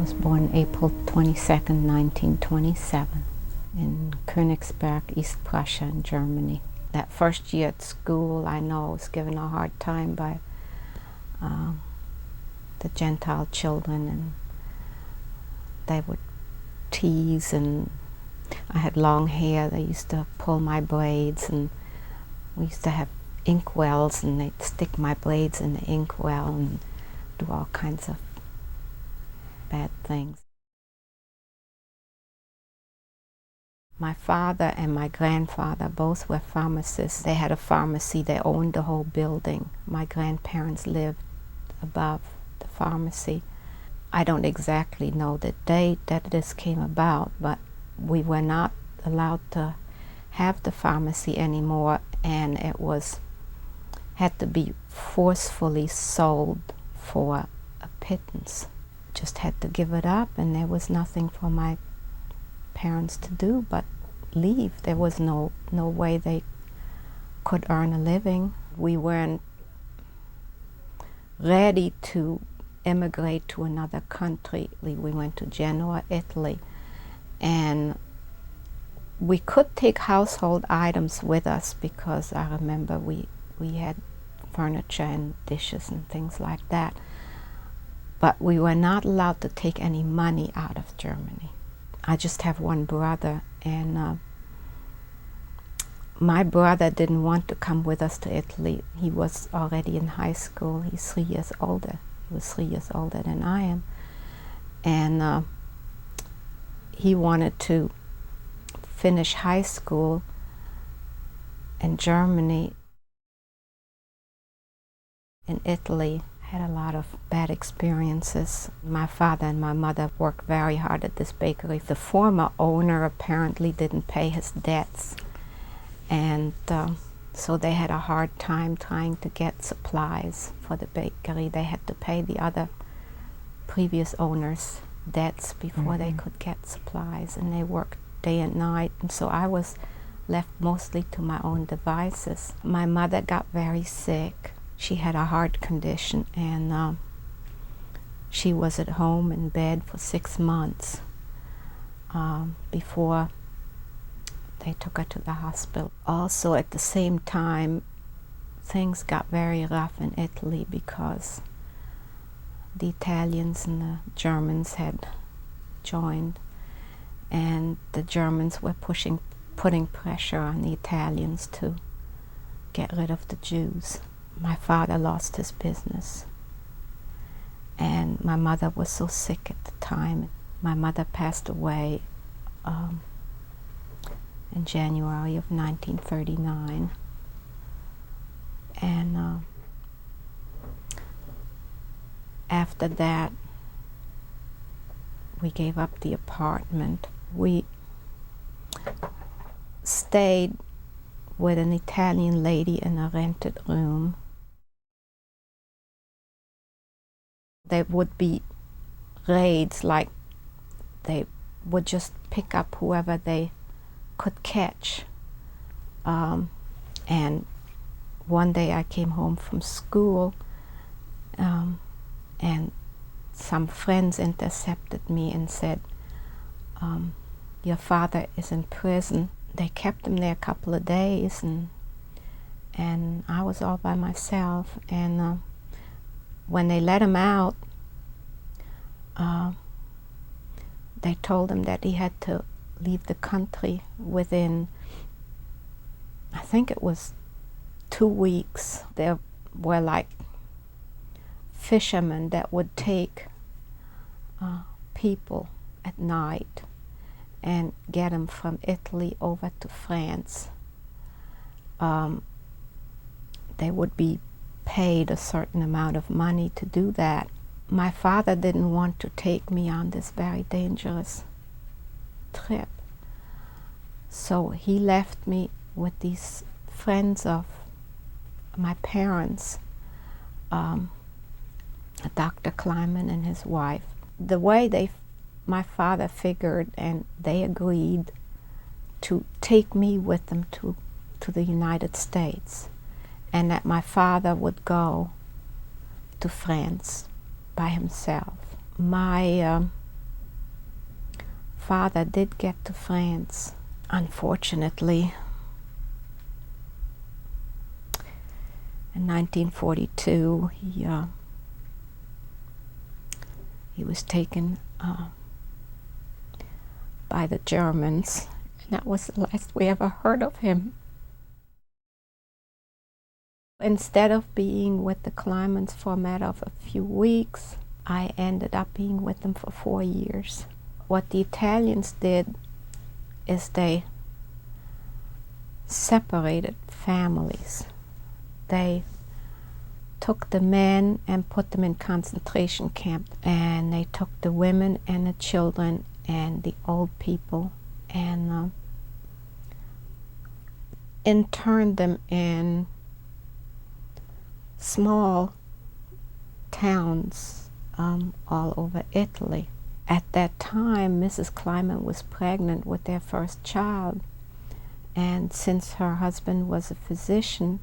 was born April 22nd, 1927, in Königsberg, East Prussia, in Germany. That first year at school, I know I was given a hard time by the Gentile children, and they would tease, and I had long hair. They used to pull my braids, and we used to have ink wells, and they'd stick my braids in the ink well and do all kinds of bad things. My father and my grandfather both were pharmacists. They had a pharmacy. They owned the whole building. My grandparents lived above the pharmacy. I don't exactly know the date that this came about, but we were not allowed to have the pharmacy anymore, and it had to be forcefully sold for a pittance. Just had to give it up, and there was nothing for my parents to do but leave. There was no way they could earn a living. We weren't ready to immigrate to another country. We went to Genoa, Italy, and we could take household items with us because I remember we had furniture and dishes and things like that. But we were not allowed to take any money out of Germany. I just have one brother, and my brother didn't want to come with us to Italy. He was already in high school. He's 3 years older. He was 3 years older than I am. And he wanted to finish high school in Germany. In Italy, I had a lot of bad experiences. My father and my mother worked very hard at this bakery. The former owner apparently didn't pay his debts, and so they had a hard time trying to get supplies for the bakery. They had to pay the other previous owners' debts before they could get supplies, and they worked day and night, and so I was left mostly to my own devices. My mother got very sick. She had a heart condition, and she was at home in bed for 6 months before they took her to the hospital. Also, at the same time, things got very rough in Italy because the Italians and the Germans had joined, and the Germans were putting pressure on the Italians to get rid of the Jews. My father lost his business, and my mother was so sick at the time. My mother passed away in January of 1939, and after that we gave up the apartment. We stayed with an Italian lady in a rented room. There would be raids, like they would just pick up whoever they could catch. And one day I came home from school, and some friends intercepted me and said, your father is in prison. They kept him there a couple of days, and I was all by myself. And when they let him out, they told him that he had to leave the country within, I think it was 2 weeks. There were like fishermen that would take people at night and get them from Italy over to France. They would be paid a certain amount of money to do that. My father didn't want to take me on this very dangerous trip, so he left me with these friends of my parents, Dr. Kleiman and his wife. The way my father figured, and they agreed to take me with them to the United States, and that my father would go to France by himself. My father did get to France. Unfortunately, in 1942, he was taken by the Germans, and that was the last we ever heard of him. Instead of being with the Climents for a matter of a few weeks, I ended up being with them for 4 years. What the Italians did is they separated families. They took the men and put them in concentration camps, and they took the women and the children and the old people and interned them in small towns all over Italy. At that time, Mrs. Clement was pregnant with their first child, and since her husband was a physician,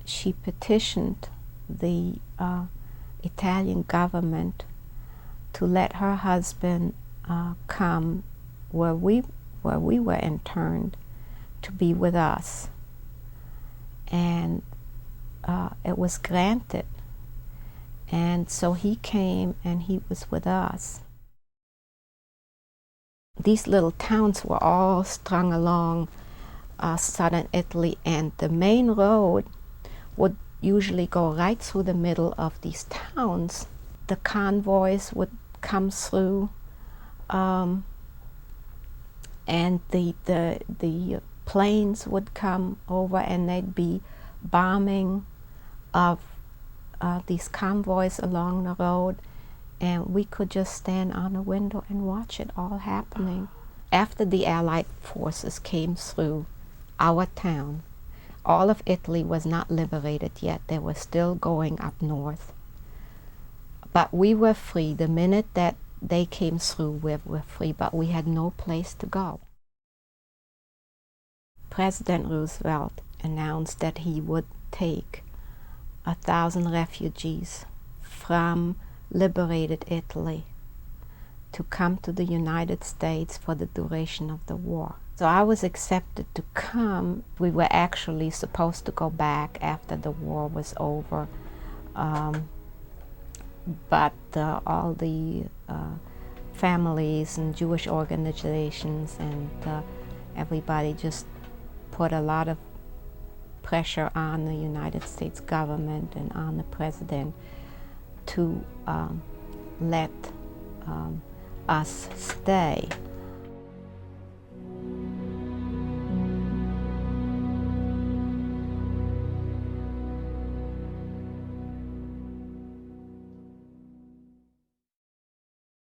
she petitioned the Italian government to let her husband come where we were interned to be with us, and it was granted. And so he came and he was with us. These little towns were all strung along southern Italy, and the main road would usually go right through the middle of these towns. The convoys would come through, and the planes would come over, and they'd be bombing of these convoys along the road, and we could just stand on a window and watch it all happening. After the Allied forces came through our town, all of Italy was not liberated yet. They were still going up north. But we were free. The minute that they came through, we were free, but we had no place to go. President Roosevelt announced that he would take 1,000 refugees from liberated Italy to come to the United States for the duration of the war. So I was accepted to come. We were actually supposed to go back after the war was over, but all the families and Jewish organizations and everybody just put a lot of pressure on the United States government and on the president to let us stay.